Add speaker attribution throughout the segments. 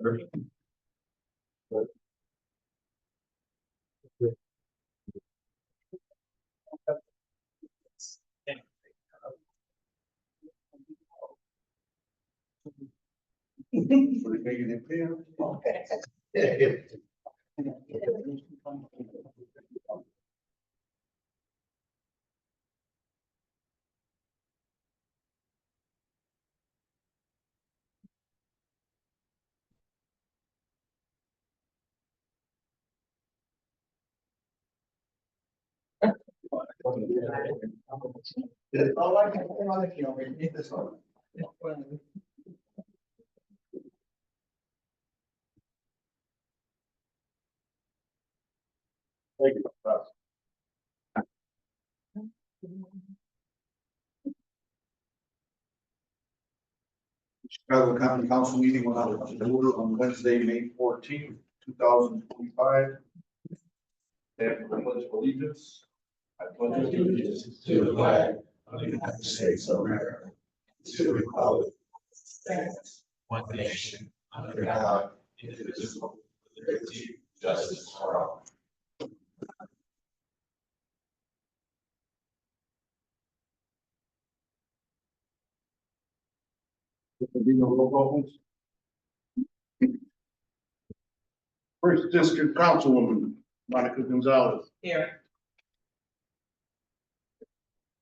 Speaker 1: Thank you. Chicago County Council meeting will now come to order on Wednesday, May 14th, 2025. Stand for the pledge of allegiance. I pledge allegiance to the flag of the United States of America, to the republic stands one nation under God, indivisible, with liberty and justice for all. There be no roll call, please. First District Councilwoman Monica Gonzalez.
Speaker 2: Here.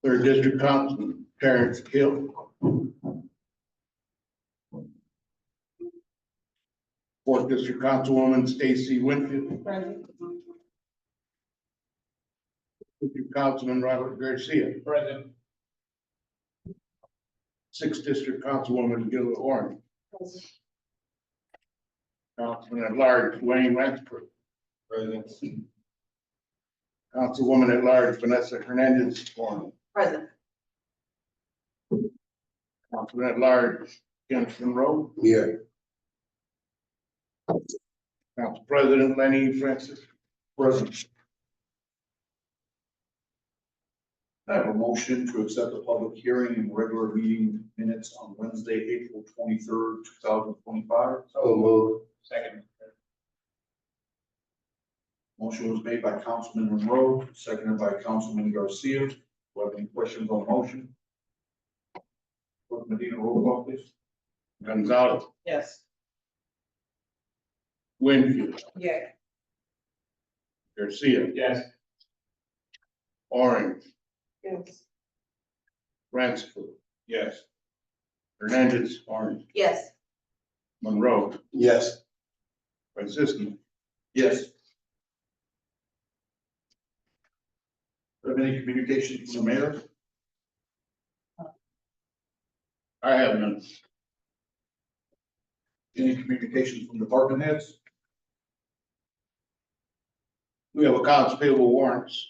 Speaker 1: Third District Councilman Terrence Hill. Fourth District Councilwoman Stacy Winfield.
Speaker 2: Present.
Speaker 1: District Councilman Robert Garcia.
Speaker 2: Present.
Speaker 1: Sixth District Councilwoman Gil Orange. Councilman at Large Wayne Ransford. Present. Councilwoman at Large Vanessa Hernandez.
Speaker 2: Present.
Speaker 1: Councilman at Large Kenneth Monroe.
Speaker 3: Here.
Speaker 1: Council President Lenny Francis.
Speaker 3: Present. I have a motion to accept the public hearing and regular meeting minutes on Wednesday, April 23rd, 2025.
Speaker 1: So moved.
Speaker 2: Second.
Speaker 3: Motion was made by Councilman Monroe, seconded by Councilman Garcia. Do you have any questions on the motion? Clerk Medina, roll call, please.
Speaker 1: Gonzalez.
Speaker 2: Yes.
Speaker 1: Winfield.
Speaker 2: Yeah.
Speaker 1: Garcia.
Speaker 2: Yes.
Speaker 1: Orange.
Speaker 2: Yes.
Speaker 1: Ransford. Yes. Hernandez. Orange.
Speaker 2: Yes.
Speaker 1: Monroe.
Speaker 3: Yes.
Speaker 1: Francisco.
Speaker 3: Yes. Do you have any communications from the mayor?
Speaker 1: I have none.
Speaker 3: Any communications from department heads?
Speaker 1: We have accounts payable warrants.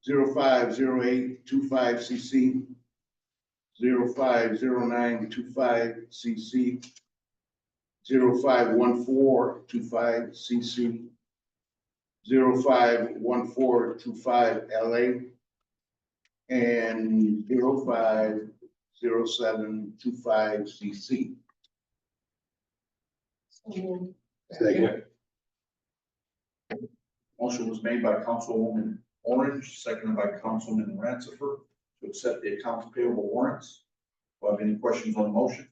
Speaker 1: 050825 CC. 050925 CC. 051425 CC. 051425 LA. And 050725 CC.
Speaker 3: Second. Motion was made by Councilwoman Orange, seconded by Councilman Ransford to accept the accounts payable warrants. Do you have any questions on the motion?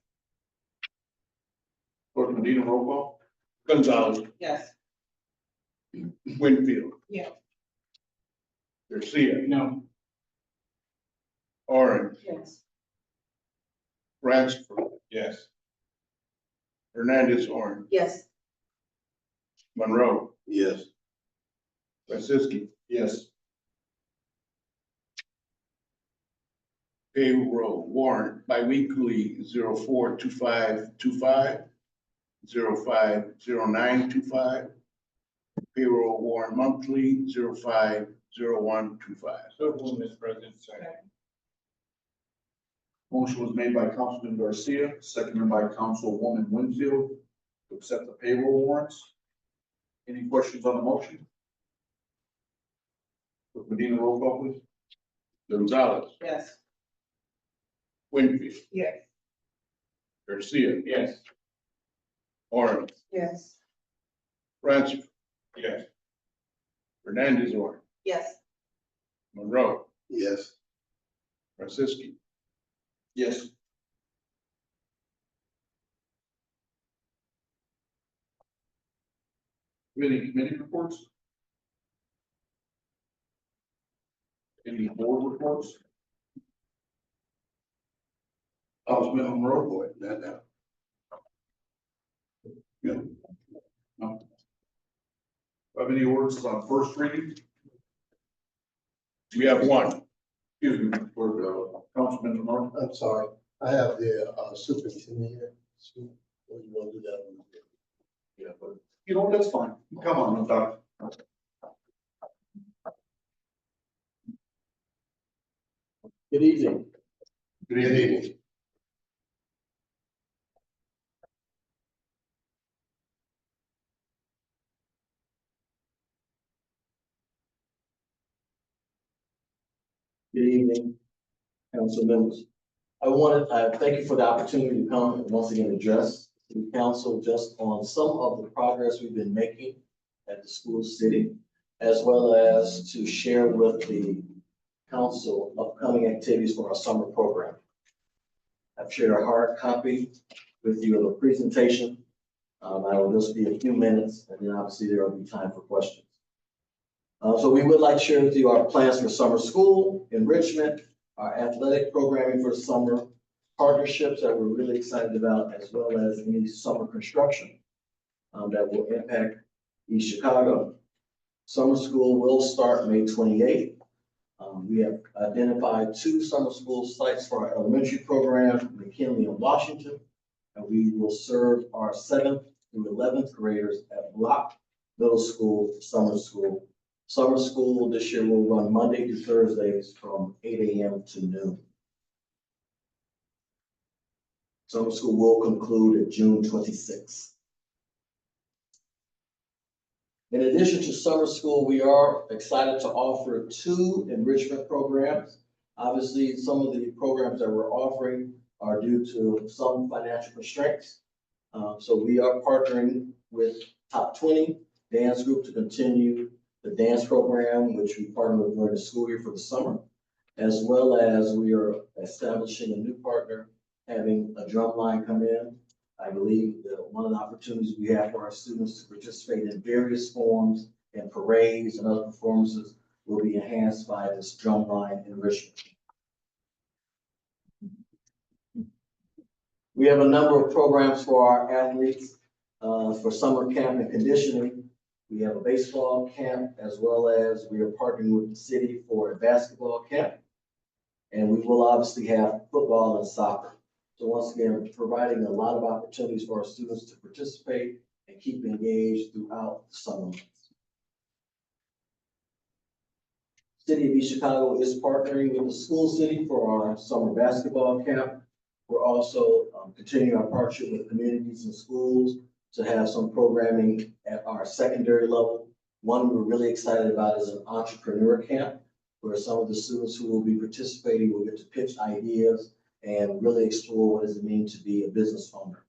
Speaker 3: Clerk Medina, roll call.
Speaker 1: Gonzalez.
Speaker 2: Yes.
Speaker 1: Winfield.
Speaker 2: Yeah.
Speaker 1: Garcia.
Speaker 2: No.
Speaker 1: Orange.
Speaker 2: Yes.
Speaker 1: Ransford.
Speaker 3: Yes.
Speaker 1: Hernandez. Orange.
Speaker 2: Yes.
Speaker 1: Monroe.
Speaker 3: Yes.
Speaker 1: Francisco.
Speaker 3: Yes.
Speaker 1: Payroll warrant biweekly 042525, 050925. Payroll warrant monthly 050125.
Speaker 2: So, Mr. President.
Speaker 3: Motion was made by Councilman Garcia, seconded by Councilwoman Winfield to accept the payroll warrants. Any questions on the motion? Clerk Medina, roll call, please.
Speaker 1: Gonzalez.
Speaker 2: Yes.
Speaker 1: Winfield.
Speaker 2: Yes.
Speaker 1: Garcia.
Speaker 2: Yes.
Speaker 4: Orange,
Speaker 2: Yes.
Speaker 4: Francis,
Speaker 1: Yes.
Speaker 4: Hernandez on,
Speaker 2: Yes.
Speaker 4: Monroe,
Speaker 5: Yes.
Speaker 4: Franciski,
Speaker 3: Yes. Committee reports? Any board reports? Councilman Monroe?
Speaker 5: Boy, not now. Yeah.
Speaker 3: No. Have any orders on first reading?
Speaker 4: we have one.
Speaker 3: Excuse me, Councilman Monroe?
Speaker 5: I'm sorry. I have the superintendent here. So, what do you want to do that one?
Speaker 3: Yeah, but, you know, that's fine. Come on, Doc.
Speaker 5: Good evening. Good evening.
Speaker 6: Good evening, council members. I thank you for the opportunity to come and once again address the council just on some of the progress we've been making at the school city, as well as to share with the council upcoming activities for our summer program. I've shared a hard copy with you of the presentation. I will just be a few minutes, and then obviously there will be time for questions. So we would like to share with you our plans for summer school, enrichment, our athletic programming for the summer, partnerships that we're really excited about, as well as any summer construction that will impact East Chicago. Summer school will start May 28th. We have identified 2 summer school sites for our elementary program, McKinley and Washington, and we will serve our 7th through 11th graders at Block Middle School, summer school. Summer school this year will run Monday to Thursdays from 8 a.m. to noon. Summer school will conclude at June 26th. In addition to summer school, we are excited to offer 2 enrichment programs. Obviously, some of the programs that we're offering are due to some financial constraints. So we are partnering with Top 20 Dance Group to continue the dance program, which we partner with during the school year for the summer, as well as we are establishing a new partner, having a drum line come in. I believe that one of the opportunities we have for our students to participate in various forms and parades and other performances will be enhanced by this drum line enrichment. We have a number of programs for our athletes for summer camp and conditioning. We have a baseball camp, as well as we are partnering with the city for a basketball camp. And we will obviously have football and soccer. So once again, providing a lot of opportunities for our students to participate and keep engaged throughout the summer months. City of East Chicago is partnering with the school city for our summer basketball camp. We're also continuing our partnership with communities and schools to have some programming at our secondary level. One we're really excited about is an entrepreneur camp, where some of the students who will be participating will get to pitch ideas and really explore what does it mean to be a business owner.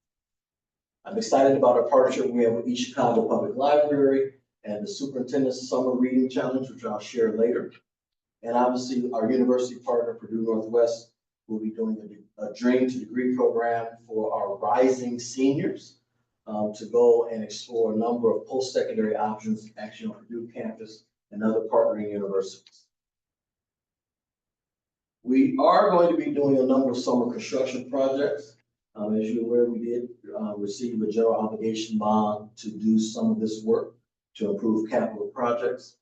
Speaker 6: I'm excited about our partnership we have with East Chicago Public Library and the Superintendent's Summer Reading Challenge, which I'll share later. And obviously our university partner, Purdue Northwest, will be doing a Dream to Degree program for our rising seniors to go and explore a number of post-secondary options actually on Purdue campus and other partnering universities. We are going to be doing a number of summer construction projects. As you're aware, we did receive a general obligation bond to do some of this work to improve capital projects.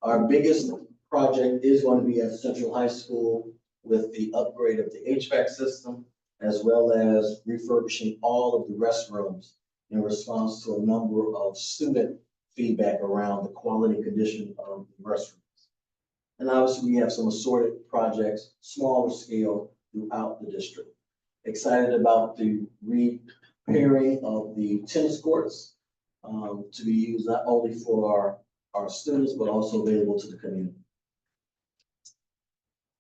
Speaker 6: Our biggest project is going to be at Central High School with the upgrade of the HVAC system, as well as refurbishing all of the restrooms in response to a number of student feedback around the quality condition of the restrooms. And obviously we have some assorted projects, smaller scale throughout the district. Excited about the repairing of the tennis courts to be used not only for our students, but also available to the community.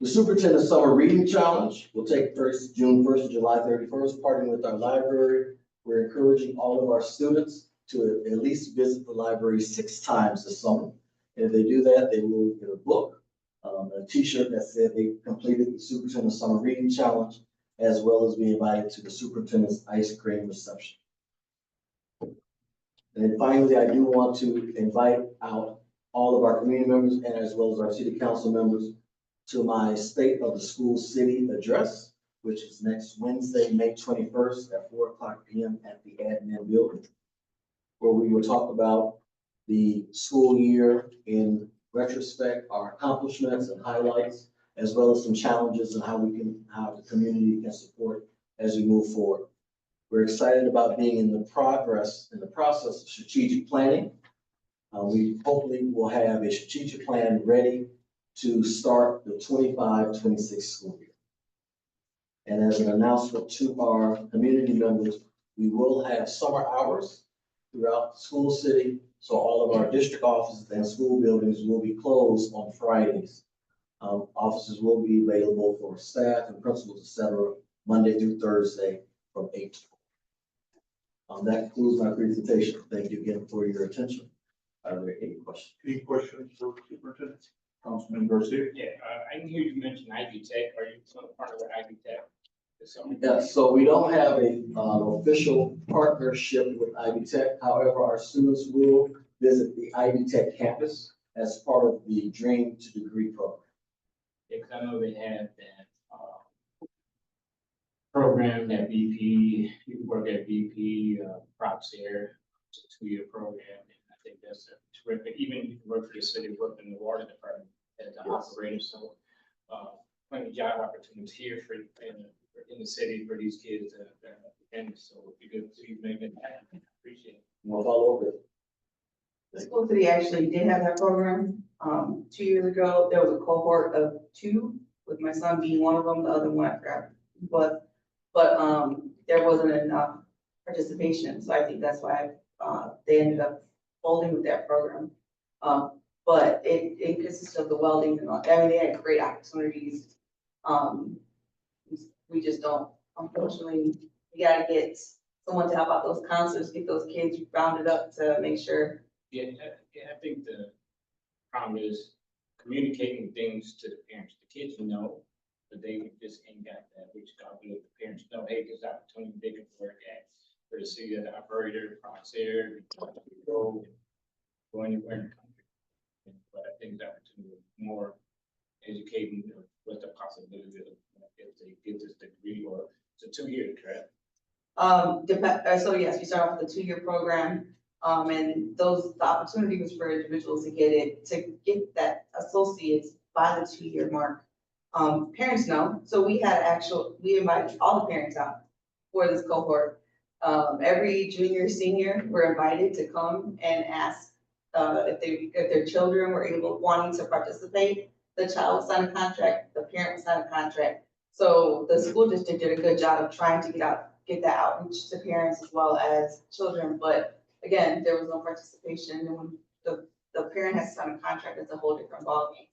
Speaker 6: The Superintendent Summer Reading Challenge will take place June 1st to July 31st, partnering with our library. We're encouraging all of our students to at least visit the library 6 times this summer. And if they do that, they will get a book, a T-shirt that said they completed the Superintendent's Summer Reading Challenge, as well as be invited to the Superintendent's Ice Cream Reception. And then finally, I do want to invite out all of our community members and as well as our city council members to my State of the School City address, which is next Wednesday, May 21st at 4:00 p.m. at the admin building, where we will talk about the school year in retrospect, our accomplishments and highlights, as well as some challenges and how the community can support as we move forward. We're excited about being in the process of strategic planning. We hopefully will have a strategic plan ready to start the 25-26 school year. And as an announcement to our community members, we will have summer hours throughout the school city. So all of our district offices and school buildings will be closed on Fridays. Offices will be available for staff and principals, etc., Monday through Thursday from 8 to 4. That concludes my presentation. Thank you again for your attention. Are there any questions?
Speaker 3: Any questions for Superintendent? Councilman Garcia?
Speaker 2: Yeah, I hear you mention Ivy Tech. Are you some part of Ivy Tech?
Speaker 6: Yeah, so we don't have a official partnership with Ivy Tech. However, our students will visit the Ivy Tech campus as part of the Dream to Degree program.
Speaker 2: Yeah, 'cause I know they have that program that BP, you can work at BP, Proxair, it's a 2-year program. And I think that's a terrific, even you can work for the city, work in the water department as an operator. So plenty of job opportunities here for in the city for these kids. And so it'd be good to see you make it happen. Appreciate it.
Speaker 6: We'll follow up with it.
Speaker 7: The school city actually did have that program. 2 years ago, there was a cohort of 2, with my son being one of them, the other one I forgot. But there wasn't enough participation, so I think that's why they ended up folding with that program. But it consists of the welding and all. I mean, they had great opportunities. We just don't, unfortunately, we gotta get someone to help out those concerts, get those kids rounded up to make sure.
Speaker 2: Yeah, I think the problem is communicating things to the parents. The kids know, but they just ain't got that, which got to let the parents know, hey, there's opportunity they can work at. For the city of the operator, Proxair, go anywhere in the country. But I think the opportunity is more educating what the possibility of if they get this degree, or it's a 2-year, correct?
Speaker 7: So yes, we start off with a 2-year program. And the opportunity was for individuals to get that associates by the 2-year mark. Parents know, so we invited all the parents out for this cohort. Every junior, senior were invited to come and ask if their children were wanting to participate. The child signed a contract, the parent signed a contract. So the school district did a good job of trying to get that outreach to parents as well as children. But again, there was no participation, and when the parent has signed a contract, it's a whole different ballgame.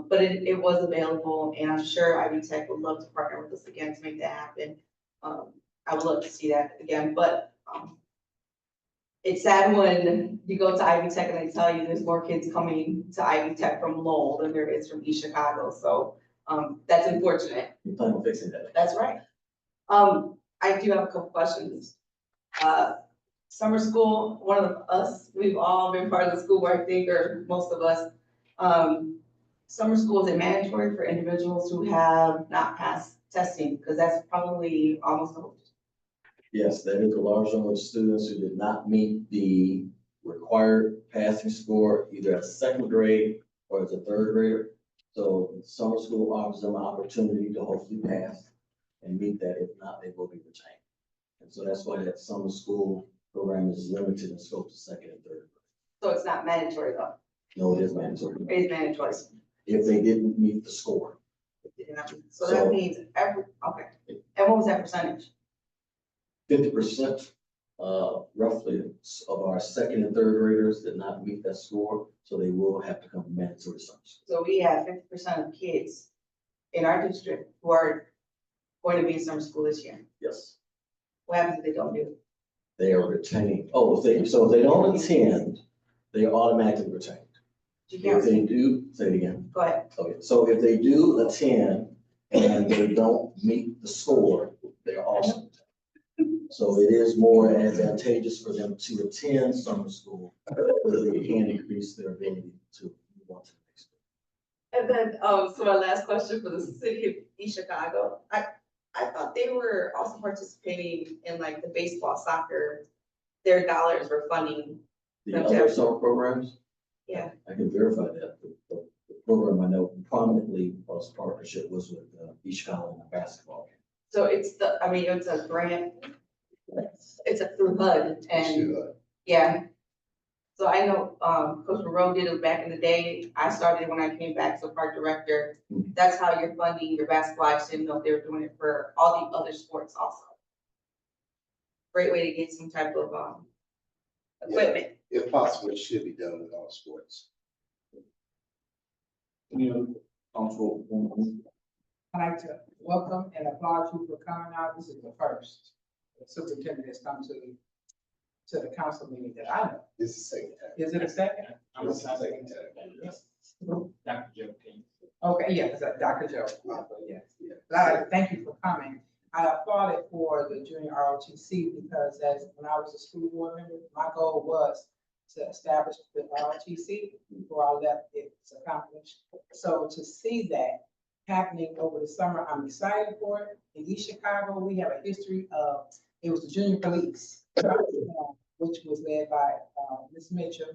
Speaker 7: But it was available, and I'm sure Ivy Tech would love to partner with us again to make that happen. I would love to see that again, but it's sad when you go to Ivy Tech and they tell you there's more kids coming to Ivy Tech from Lowell than there is from East Chicago. So that's unfortunate.
Speaker 6: We plan on fixing that.
Speaker 7: That's right. I do have a couple questions. Summer school, we've all been part of the school board, I think, or most of us. Summer school, is it mandatory for individuals who have not passed testing? Because that's probably almost the whole.
Speaker 6: Yes, that is a large number of students who did not meet the required passing score, either as a 2nd grade or as a 3rd grader. So summer school offers them an opportunity to hopefully pass and meet that. If not, they will be retained. And so that's why that summer school program is limited in scope to 2nd and 3rd grade.
Speaker 7: So it's not mandatory though?
Speaker 6: No, it is mandatory.
Speaker 7: It is mandatory.
Speaker 6: If they didn't meet the score.
Speaker 7: So that means okay. And what was that percentage?
Speaker 6: 50%, roughly, of our 2nd and 3rd graders did not meet that score, so they will have to come to mandatory summer school.
Speaker 7: So we have 50% of kids in our district who are going to be in summer school this year.
Speaker 6: Yes.
Speaker 7: What happens if they don't do it?
Speaker 6: they are retained. Oh, so if they don't attend, they are automatically retained.
Speaker 7: You
Speaker 6: If
Speaker 7: can't,
Speaker 6: they do, say it again.
Speaker 7: go ahead.
Speaker 6: Okay, so if they do attend and they don't meet the score, they are also retained. So it is more advantageous for them to attend summer school, where they can increase their ability to move on to the next school.
Speaker 7: And then, so my last question for the city of East Chicago, I thought they were also participating in like the baseball, soccer, their dollars were funding.
Speaker 6: The other summer programs?
Speaker 7: Yeah.
Speaker 6: I can verify that. The program I know prominently was partnership was with East Chicago basketball.
Speaker 7: So it's it's a grant, it's a through HUD and,
Speaker 5: Sure.
Speaker 7: yeah. So I know, Coach Monroe did it back in the day. I started when I came back as a park director. That's how you're funding your basketball. I just didn't know if they were doing it for all the other sports also. Great way to get some type of, equipment.
Speaker 5: If possible, it should be done with all sports.
Speaker 3: Any other councilwoman?
Speaker 8: I'd like to welcome and applaud you for coming out. This is the first superintendent that's come to the council meeting that I know.
Speaker 5: This is the second time.
Speaker 8: Is it a second?
Speaker 2: I'm
Speaker 5: This is the
Speaker 2: excited.
Speaker 5: second time.
Speaker 8: Yes.
Speaker 2: Dr. Joe King.
Speaker 8: Okay, yeah, because Dr. Joe, yes. But I'd like to thank you for coming. I applauded for the junior ROTC because as when I was a school board member, my goal was to establish the ROTC before I left, it's accomplished. So to see that happening over the summer, I'm excited for it. In East Chicago, we have a history of, it was the junior police, which was led by Ms. Mitchell.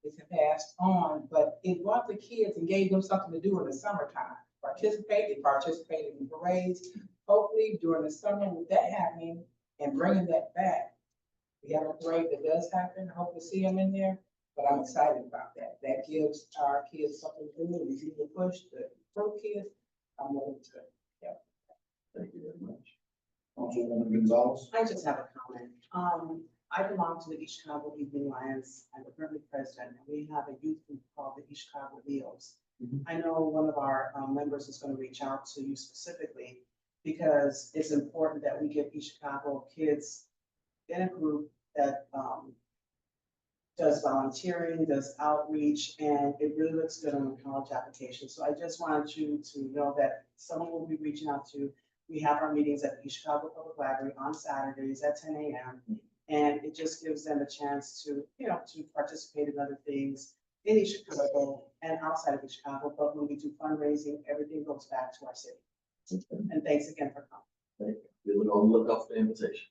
Speaker 8: It's passed on, but it brought the kids and gave them something to do in the summertime. They participated in parades. Hopefully during the summer with that happening and bringing that back, we have a parade that does happen. I hope to see them in there, but I'm excited about that. That gives our kids something to do. We need to push the pro kids. I'm willing to, yeah.
Speaker 6: Thank you very much.
Speaker 3: Councilwoman Gonzalez?
Speaker 9: I just have a comment. I belong to the East Chicago Evening Lions. I'm the currently president, and we have a youth group called the East Chicago Eels. I know one of our members is going to reach out to you specifically because it's important that we get East Chicago kids in a group that does volunteering, does outreach, and it really looks good on the college application. So I just wanted you to know that someone will be reaching out to you. We have our meetings at the East Chicago Public Library on Saturdays at 10 a.m. And it just gives them a chance to, to participate in other things in East Chicago and outside of East Chicago. But when we do fundraising, everything goes back to our city. And thanks again for coming.
Speaker 6: Thank you. We're on the lookout for the invitation.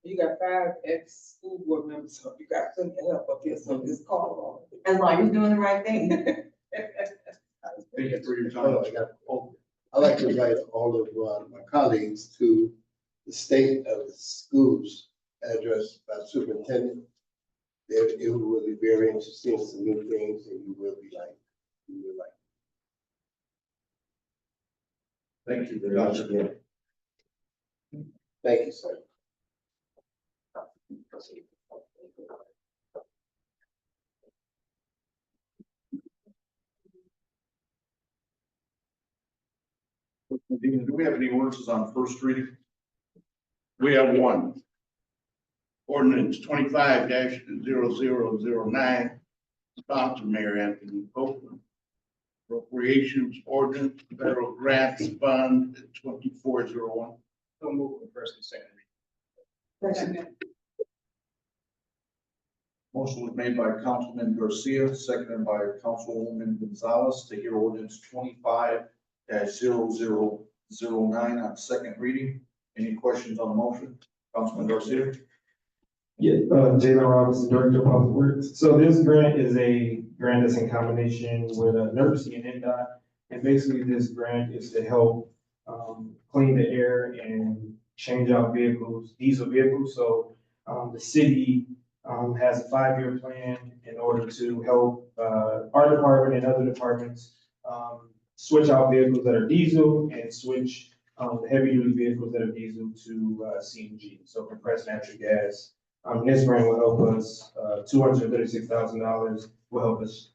Speaker 8: You got 5 ex-school board members, so you got plenty of help up here, so just call
Speaker 7: As long as you're doing the right thing.
Speaker 3: Thank you for your
Speaker 5: Oh,
Speaker 3: time.
Speaker 5: I'd like to invite all of my colleagues to the state of the schools address by the superintendent. It will be very interesting, some new things, and you will like.
Speaker 3: Thank you
Speaker 6: Very much again.
Speaker 5: Thank you, sir.
Speaker 3: Do we have any ordinances on first reading?
Speaker 4: We have one. Ordinance 25-0009, sponsor Mayor Anthony Copeland. Appropriations ordinance, federal grants fund 2401.
Speaker 2: So move for first and second reading.
Speaker 8: on.
Speaker 3: Motion was made by Councilman Garcia, seconded by Councilwoman Gonzalez to hear ordinance 25-0009 on second reading. Any questions on the motion? Councilman Garcia?
Speaker 10: Yeah, Jalen Robinson, Director of Public Works. So this grant is a grant that's in combination with NERC and NDOT. And basically this grant is to help clean the air and change out vehicles, diesel vehicles. So the city has a 5-year plan in order to help our department and other departments switch out vehicles that are diesel and switch the heavy duty vehicles that are diesel to CNG, so compressed natural gas. This grant will help us, $236,000 will help us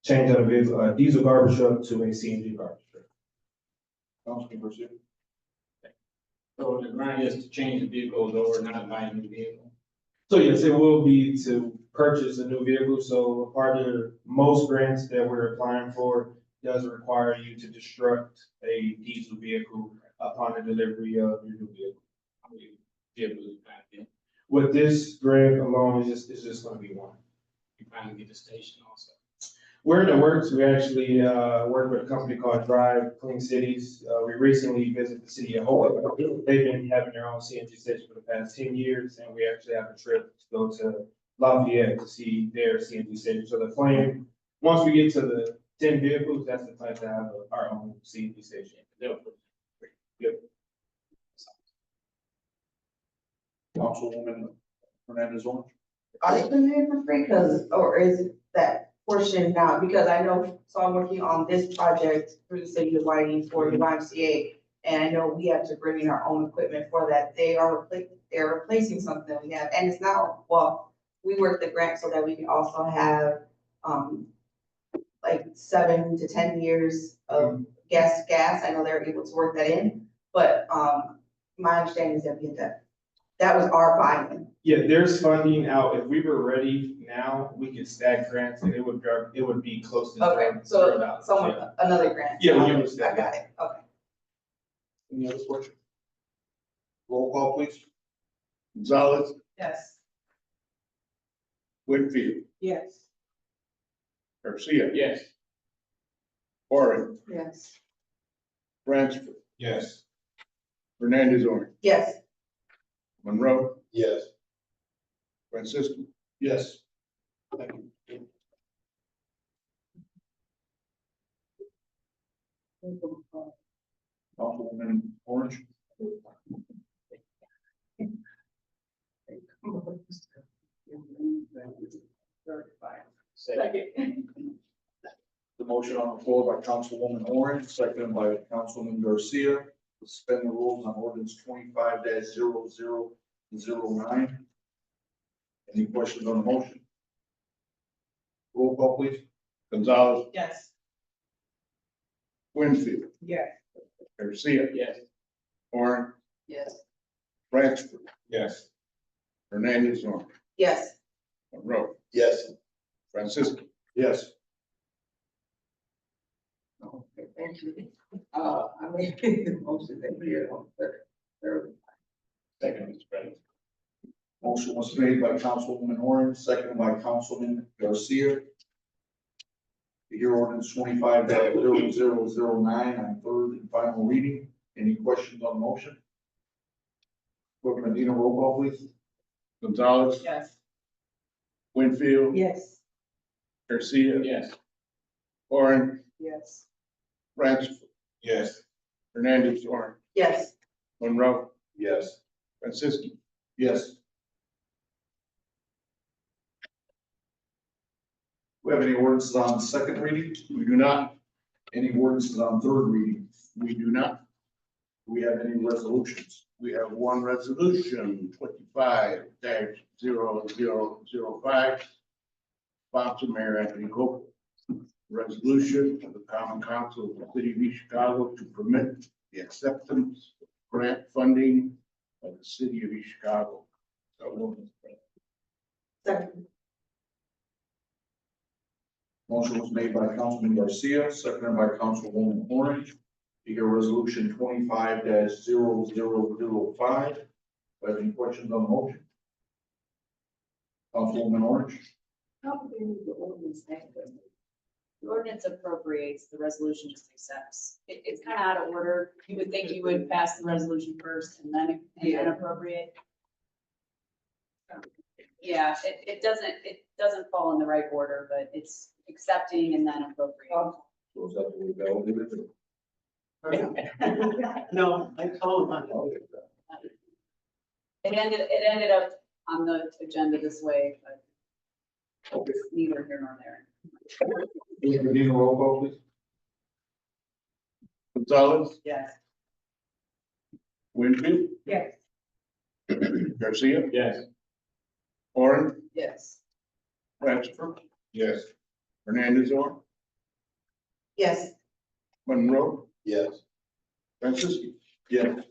Speaker 10: change out a vehicle, diesel garbage truck to a CNG garbage truck.
Speaker 3: Councilman Garcia?
Speaker 2: So the grant is to change the vehicles over, not buy a new vehicle.
Speaker 10: So yes, it will be to purchase a new vehicle, so part of most grants that we're applying for does require you to destruct a diesel vehicle upon the delivery of your new vehicle.
Speaker 2: How many vehicles you plan to get?
Speaker 10: With this grant alone, it's just gonna be one.
Speaker 2: You plan to get the station also.
Speaker 10: We're in the works. We actually, work with a company called Drive Clean Cities. We recently visited the city of Hope. They've been having their own CNG station for the past 10 years, and we actually have a trip to go to Lafayette to see their CNG station. So the plan, once we get to the 10 vehicles, that's the plan to have our own CNG station.
Speaker 2: They'll put-
Speaker 3: Councilwoman Hernandez on.
Speaker 7: Are they putting it in for free? Cause, or is it that portion now? Because I know, so I'm working on this project through the city of Whiting for the YMCA. And I know we have to bring in our own equipment for that. They're replacing something we have, and it's now, well, we work the grant so that we can also have, like 7 to 10 years of gas. I know they're able to work that in, but, my understanding is that we had that was our buy-in.
Speaker 10: Yeah, there's funding out. If we were ready now, we could stack grants and it would be close to.
Speaker 7: Okay, so someone, another grant.
Speaker 10: Yeah, we
Speaker 7: I
Speaker 10: understand.
Speaker 7: got it, okay.
Speaker 3: Any other questions? Roll call, please.
Speaker 4: Gonzalez,
Speaker 8: Yes.
Speaker 4: Winfield,
Speaker 8: Yes.
Speaker 4: Garcia,
Speaker 2: Yes.
Speaker 4: Warren,
Speaker 7: Yes.
Speaker 4: Bransford,
Speaker 10: Yes.
Speaker 4: Hernandez on,
Speaker 7: Yes.
Speaker 4: Monroe,
Speaker 5: Yes.
Speaker 4: Francisco.
Speaker 3: Yes. Thank you. Councilwoman Orange.
Speaker 2: Second.
Speaker 3: The motion on the floor by Councilwoman Orange, seconded by Councilman Garcia, to suspend the rules on ordinance 25-0009. Any questions on the motion? Roll call, please.
Speaker 4: Gonzalez,
Speaker 8: Yes.
Speaker 4: Winfield,
Speaker 8: Yes.
Speaker 4: Garcia,
Speaker 2: Yes.
Speaker 4: Warren,
Speaker 7: Yes.
Speaker 4: Bransford,
Speaker 10: Yes.
Speaker 4: Hernandez on,
Speaker 7: Yes.
Speaker 4: Monroe,
Speaker 5: Yes.
Speaker 4: Francisco.
Speaker 3: Yes.
Speaker 7: Okay, thank you. I made the motion that we are on third.
Speaker 2: Second, Mr. President.
Speaker 3: Motion was made by Councilwoman Orange, seconded by Councilman Garcia. To hear ordinance 25-0009 on third and final reading. Any questions on the motion? Clerk Medina, roll call, please.
Speaker 4: Gonzalez,
Speaker 8: Yes.
Speaker 4: Winfield,
Speaker 8: Yes.
Speaker 4: Garcia,
Speaker 2: Yes.
Speaker 4: Warren,
Speaker 8: Yes.
Speaker 4: Bransford,
Speaker 10: Yes.
Speaker 4: Hernandez on,
Speaker 7: Yes.
Speaker 4: Monroe,
Speaker 3: Yes.
Speaker 4: Francisco.
Speaker 3: Yes. We have any ordinances on second reading?
Speaker 4: We do not,
Speaker 3: Any ordinances on third reading?
Speaker 4: we do not.
Speaker 3: Do we have any resolutions?
Speaker 4: We have one resolution, 25-0005, sponsor Mayor Anthony Copeland. Resolution of the Common Council of the City of East Chicago to permit the acceptance of grant funding of the City of East Chicago. So moved, Mr. President.
Speaker 7: Second.
Speaker 3: Motion was made by Councilman Garcia, seconded by Councilwoman Orange. To hear resolution 25-0005. Have any questions on the motion? Councilwoman Orange.
Speaker 11: How do we read the ordinance next? The ordinance appropriates, the resolution just accepts. It's kind of out of order. You would think you would pass the resolution first and then appropriate. Yeah, it doesn't fall in the right order, but it's accepting and then appropriating.
Speaker 3: So is that the way that will do it?
Speaker 9: No, I told him.
Speaker 11: It ended up on the agenda this way, but
Speaker 3: Okay.
Speaker 11: neither here nor there.
Speaker 3: Clerk Medina, roll call, please.
Speaker 4: Gonzalez,
Speaker 8: Yes.
Speaker 4: Winfield,
Speaker 8: Yes.
Speaker 4: Garcia,
Speaker 2: Yes.
Speaker 4: Warren,
Speaker 11: Yes.
Speaker 4: Bransford,
Speaker 3: Yes.
Speaker 4: Hernandez on,
Speaker 7: Yes.
Speaker 4: Monroe,
Speaker 5: Yes.
Speaker 4: Francisco.
Speaker 3: Yes.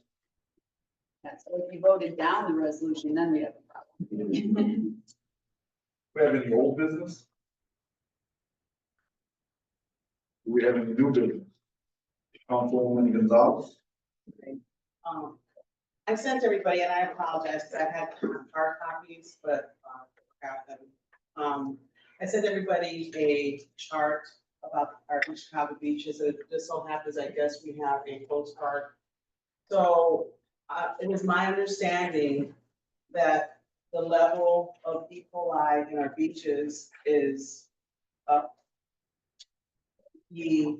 Speaker 11: Yeah, so if you voted down the resolution, then we have a problem.
Speaker 3: We have any old business? Do we have any new business? Councilwoman Gonzalez?
Speaker 9: Um, I sent everybody, and I apologize, because I had hard copies, but, forgot them. I sent everybody a chart about our Chicago beaches, and this all happens, I guess we have a postcard. So, it is my understanding that the level of E. coli in our beaches is up. The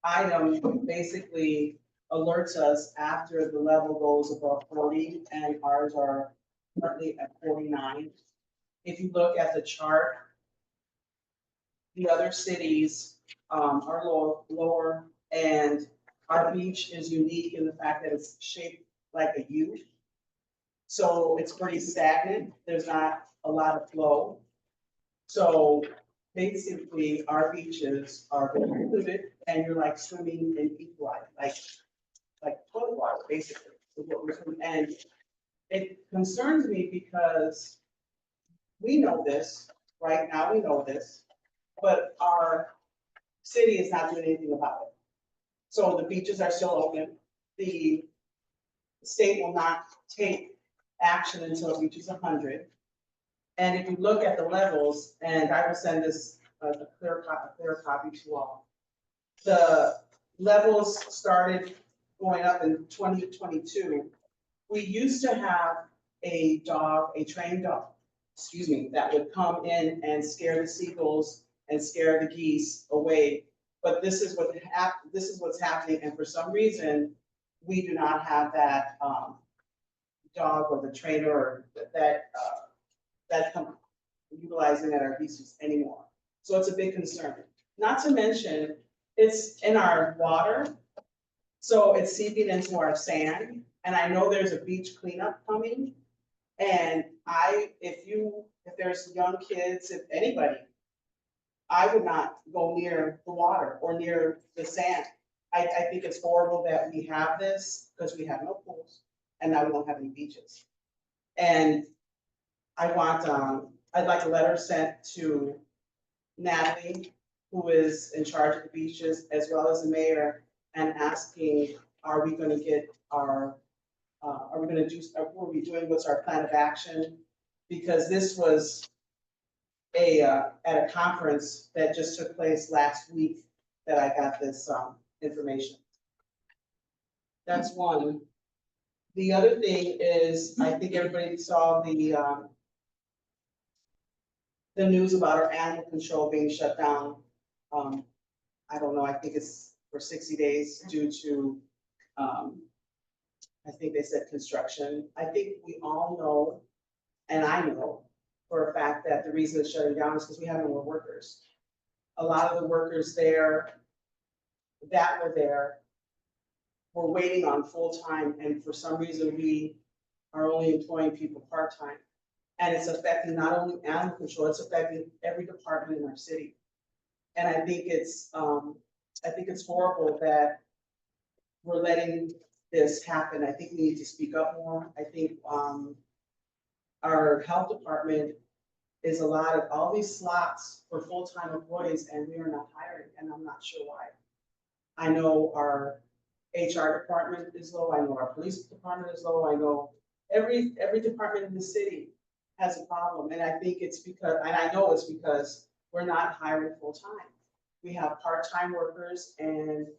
Speaker 9: item basically alerts us after the level goes above 40, and ours are currently at 49. If you look at the chart, the other cities are lower, and our beach is unique in the fact that it's shaped like a U. So it's pretty stagnant, there's not a lot of flow. So basically, our beaches are very polluted, and you're like swimming in equine, like toilet water, basically, is what we're doing. And it concerns me because we know this, right now we know this, but our city is not doing anything about it. So the beaches are still open. The state will not take action until it reaches 100. And if you look at the levels, and I will send this a clear copy to you all. The levels started going up in 2022. We used to have a trained dog, that would come in and scare the seagulls and scare the geese away. But this is what's happening, and for some reason, we do not have that dog or the trainer or that come utilizing at our beaches anymore. So it's a big concern. Not to mention, it's in our water, so it's seeping into our sand. And I know there's a beach cleanup coming. And if there's young kids, if anybody, I would not go near the water or near the sand. I think it's horrible that we have this because we have no pools and now we don't have any beaches. And I'd like a letter sent to Natalie, who is in charge of the beaches, as well as the mayor, and asking, are we gonna get our, what are we doing, what's our plan of action? Because this was at a conference that just took place last week that I got this, information. That's one. The other thing is, I think everybody saw the news about our animal control being shut down. I don't know, I think it's for 60 days due to, I think they said construction. I think we all know, and I know for a fact that the reason it's shutting down is because we have no more workers. A lot of the workers that were there were waiting on full-time, and for some reason, we are only employing people part-time. And it's affecting not only animal control, it's affecting every department in our city. And I think it's horrible that we're letting this happen. I think we need to speak up more. I think, our health department is allotted all these slots for full-time employees, and we are not hiring, and I'm not sure why. I know our HR department is low, I know our police department is low, I know every department in the city has a problem, and I think it's because, and I know it's because we're not hiring full-time. We have part-time workers, and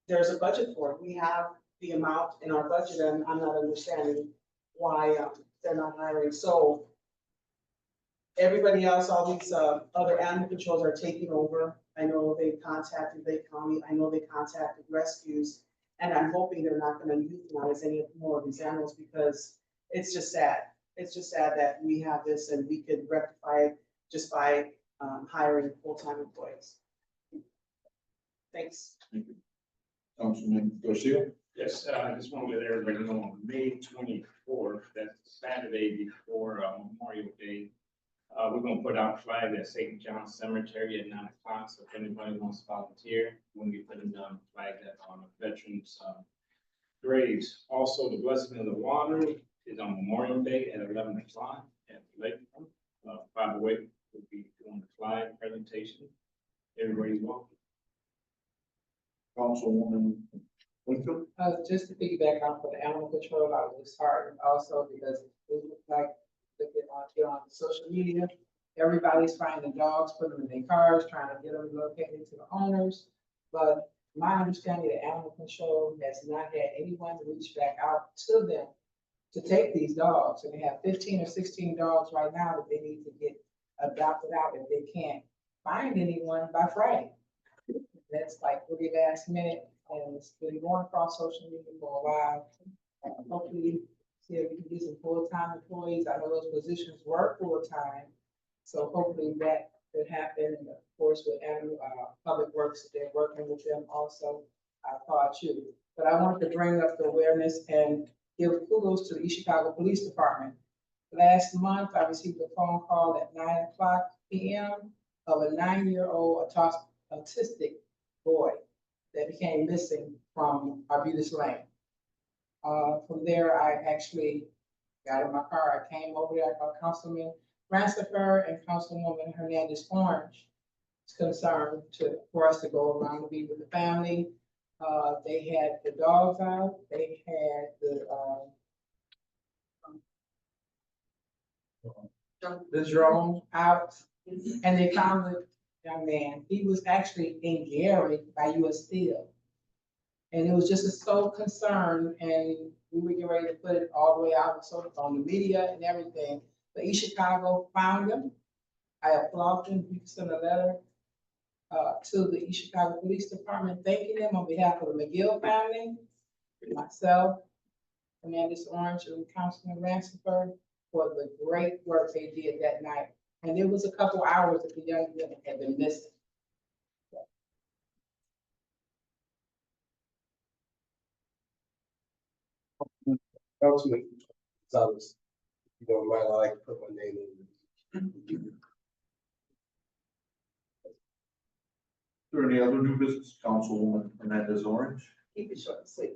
Speaker 9: there's a budget for it. We have the amount in our budget, and I'm not understanding why they're not hiring. So everybody else, all these other animal controls are taking over. I know they contacted Lake County, I know they contacted rescues, and I'm hoping they're not gonna euthanize any more of these animals, because it's just sad. It's just sad that we have this and we could rectify it just by hiring full-time employees. Thanks.
Speaker 3: Councilman Garcia?
Speaker 2: Yes, I just want to let everybody know on May 24th, that's Saturday before Memorial Day. We're gonna put out flag at St. John's Cemetery at 9 o'clock, so if anybody wants to volunteer, when we put them down, flag that on a veterans Graves. Also, the blessing of the water is on Memorial Day at 11 o'clock at the lakefront. By the way, we'll be doing the flag presentation. Everybody's welcome.
Speaker 3: Councilwoman Winfield.
Speaker 8: Just to piggyback off of the animal control, I was disheartened also because it looked like, looking on here on social media, everybody's finding dogs, putting them in their cars, trying to get them located to the owners. But my understanding, the animal control has not had anyone reach back out to them to take these dogs. And they have 15 or 16 dogs right now that they need to get adopted out if they can't find anyone by Friday. That's like really last minute, and it's been going across social media for a while. Hopefully, see if we can get some full-time employees. I know those positions were full-time. So hopefully that could happen, and of course with Public Works, they're working with them also. I applaud you. But I wanted to bring up the awareness and give kudos to the East Chicago Police Department. Last month, I received a phone call at 9:00 p.m. of a 9-year-old autistic boy that became missing from Arbutus Lane. From there, I actually got in my car. I came over there. I called Councilman Ransiford and Councilwoman Hernandez Orange. It's concerned for us to go around and be with the family. They had the dogs out. They had the drone out, and they found the young man. He was actually in Gary by U.S. Steel. And it was just so concerned, and we were getting ready to put it all the way out on the media and everything. But East Chicago found him. I applaud them. We sent a letter to the East Chicago Police Department, thanking them on behalf of the McGill family, myself, Hernandez Orange, and Councilman Ransiford for the great work they did that night. And it was a couple hours that the young man had been missing.
Speaker 5: Councilman Gonzalez, if you don't mind, I'd like to put my name in.
Speaker 3: Is there any other new business, Councilwoman Hernandez Orange?
Speaker 7: Keep it short and sweet.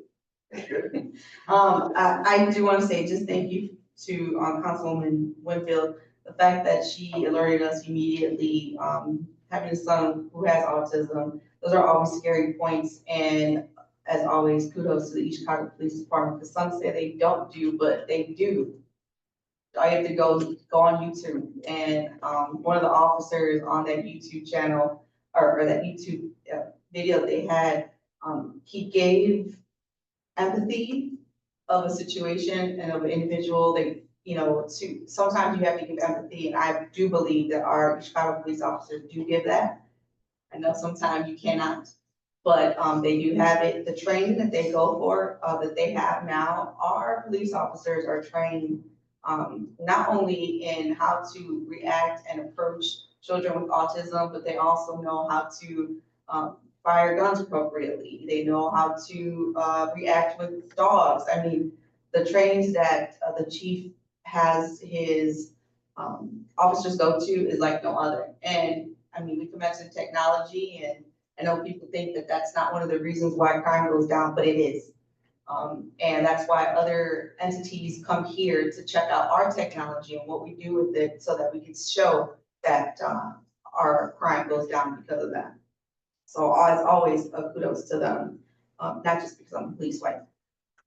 Speaker 3: Okay.
Speaker 7: I do want to say just thank you to Councilwoman Winfield. The fact that she alerted us immediately, having a son who has autism, those are always scary points. And as always, kudos to the East Chicago Police Department, because some say they don't do, but they do. I have to go on YouTube, and one of the officers on that YouTube channel or that YouTube video they had, he gave empathy of a situation and of an individual. They, sometimes you have to give empathy, and I do believe that our Chicago police officers do give that. I know sometimes you cannot, but they do have it. The training that they go for, that they have now, our police officers are trained not only in how to react and approach children with autism, but they also know how to fire guns appropriately. They know how to react with dogs. I mean, the trainings that the chief has his officers go to is like no other. And I mean, we can mention technology, and I know people think that that's not one of the reasons why crime goes down, but it is. And that's why other entities come here to check out our technology and what we do with it so that we can show that our crime goes down because of that. So as always, kudos to them, not just because I'm a police wife.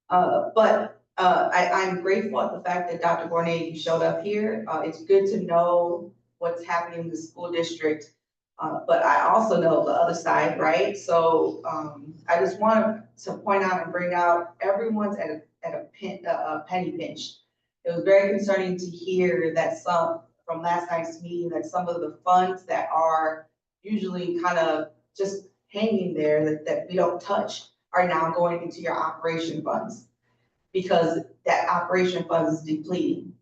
Speaker 7: But I'm grateful at the fact that Dr. Gournay, you showed up here. It's good to know what's happening in the school district. But I also know the other side, right? So I just want to point out and bring out everyone's at a penny pinch. It was very concerning to hear that from last night's meeting, that some of the funds that are usually kind of just hanging there that we don't touch are now going into your operation funds, because that operation fund is depleting.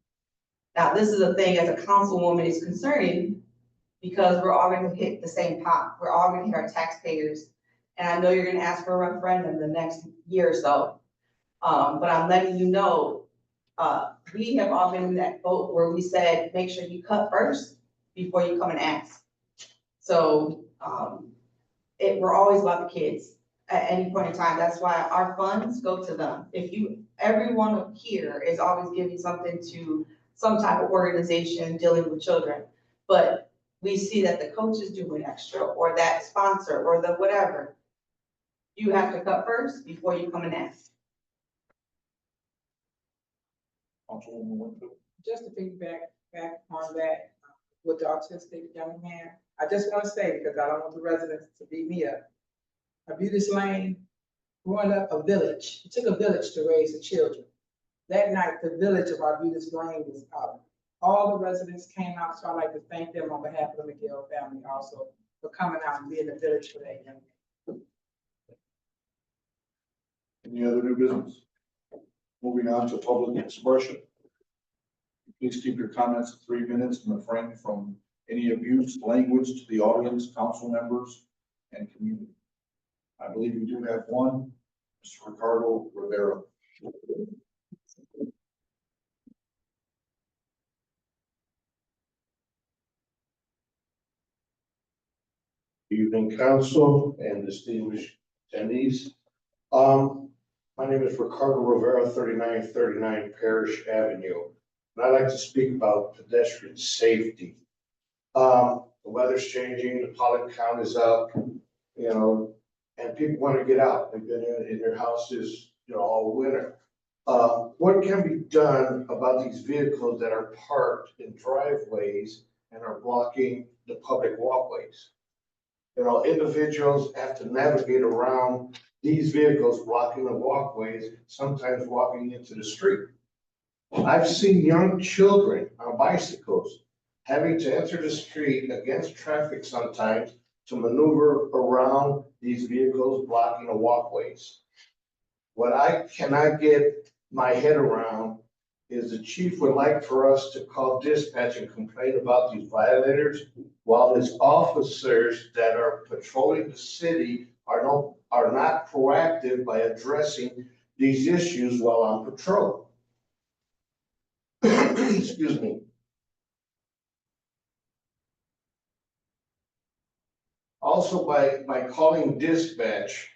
Speaker 7: Now, this is a thing as a councilwoman is concerning, because we're all going to hit the same pot. We're all going to hit our taxpayers. And I know you're going to ask for a referendum the next year or so. But I'm letting you know, we have all been in that boat where we said, make sure you cut first before you come and ask. So we're always about the kids. at any point in time. That's why our funds go to them. If you, everyone here is always giving something to some type of organization dealing with children. But we see that the coach is doing extra, or that sponsor, or the whatever. You have to cut first before you come and ask.
Speaker 3: Councilwoman Winfield.
Speaker 8: Just to piggyback back on that, with the autistic young man, I just want to say, because I don't want the residents to beat me up. Arbutus Lane, growing up a village, it took a village to raise the children. That night, the village of Arbutus Lane was up. All the residents came out, so I'd like to thank them on behalf of the McGill family also for coming out and being the village for that young man.
Speaker 3: Any other new business? Moving on to public expression. Please keep your comments to 3 minutes and refrain from any abuse language to the audience, council members, and community. I believe we do have one, Mr. Ricardo Rivera.
Speaker 4: Evening, council and distinguished attendees. My name is Ricardo Rivera, 3939 Parish Avenue, and I'd like to speak about pedestrian safety. The weather's changing, the pollen count is up, and people want to get out. They've been in their houses, all winter. What can be done about these vehicles that are parked in driveways and are blocking the public walkways? Individuals have to navigate around these vehicles blocking the walkways, sometimes walking into the street. I've seen young children on bicycles having to enter the street against traffic sometimes to maneuver around these vehicles blocking the walkways. What I cannot get my head around is the chief would like for us to call dispatch and complain about these violators, while his officers that are patrolling the city are not proactive by addressing these issues while on patrol. Excuse me. Also, by calling dispatch,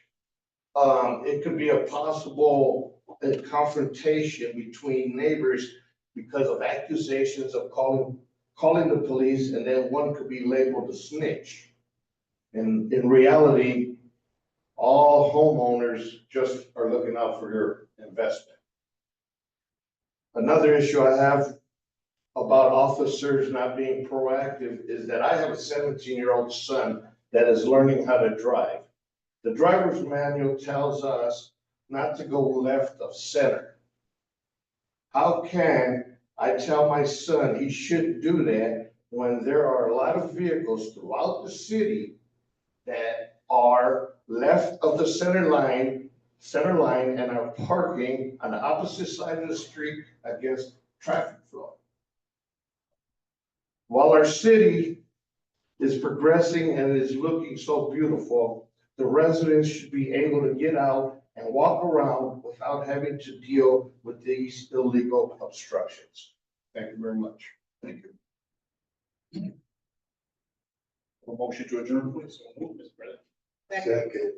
Speaker 4: it could be a possible confrontation between neighbors because of accusations of calling the police, and then one could be labeled a snitch. And in reality, all homeowners just are looking out for their investment. Another issue I have about officers not being proactive is that I have a 17-year-old son that is learning how to drive. The driver's manual tells us not to go left of center. How can I tell my son he shouldn't do that when there are a lot of vehicles throughout the city that are left of the center line and are parking on the opposite side of the street against traffic flow? While our city is progressing and is looking so beautiful, the residents should be able to get out and walk around without having to deal with these illegal obstructions. Thank you very much.
Speaker 3: Thank you. A motion to adjourn, please.
Speaker 5: Second.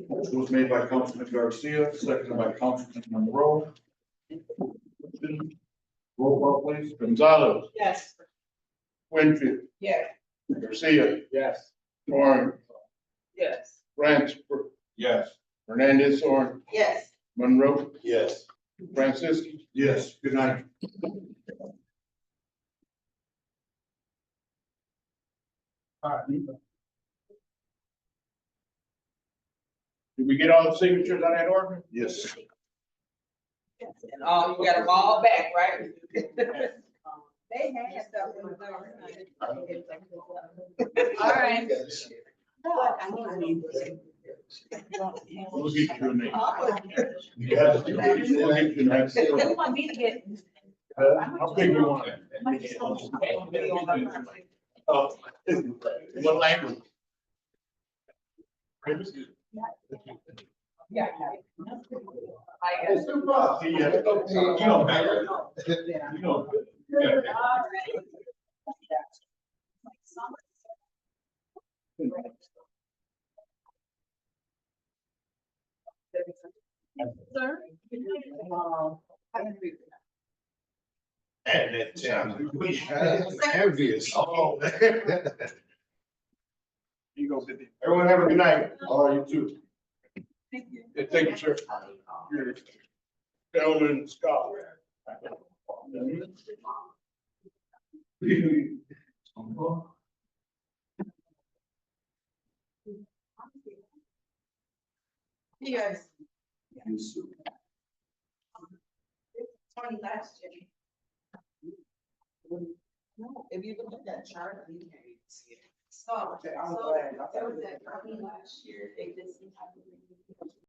Speaker 3: Motion was made by Councilman Garcia, seconded by Councilman Monroe. Roll call, please.
Speaker 4: Gonzalez,
Speaker 8: Yes.
Speaker 4: Winfield,
Speaker 8: Yes.
Speaker 4: Garcia. Yes. Warren,
Speaker 8: Yes.
Speaker 4: France,
Speaker 3: Yes.
Speaker 4: Hernandez, Horn,
Speaker 7: Yes.
Speaker 4: Monroe,
Speaker 5: Yes.
Speaker 4: Francisco.
Speaker 3: Yes, good night.
Speaker 4: Did we get all the signatures on that order?
Speaker 3: Yes.
Speaker 8: And you got them all back, right?
Speaker 7: They had stuff in
Speaker 11: All right.
Speaker 4: We'll get your name.
Speaker 5: You have to.
Speaker 4: We'll get your name.
Speaker 11: You want me to get?
Speaker 4: How big you want it? What language?
Speaker 8: Yeah.
Speaker 11: I guess.
Speaker 4: You don't matter. You don't.
Speaker 9: I agree with that.
Speaker 4: And that, we have envious. Oh.
Speaker 3: You go, Cindy.
Speaker 4: Everyone have a good night.
Speaker 3: All right, you too.
Speaker 4: Yeah, thank you, sir. Gentlemen, Scott.
Speaker 7: You guys,
Speaker 3: You too.
Speaker 7: twenty last year. No, if you look at that chart, you can't even see it. So,
Speaker 8: Okay, I'm
Speaker 7: so
Speaker 8: glad.
Speaker 7: there was that 20 last year, they did some type of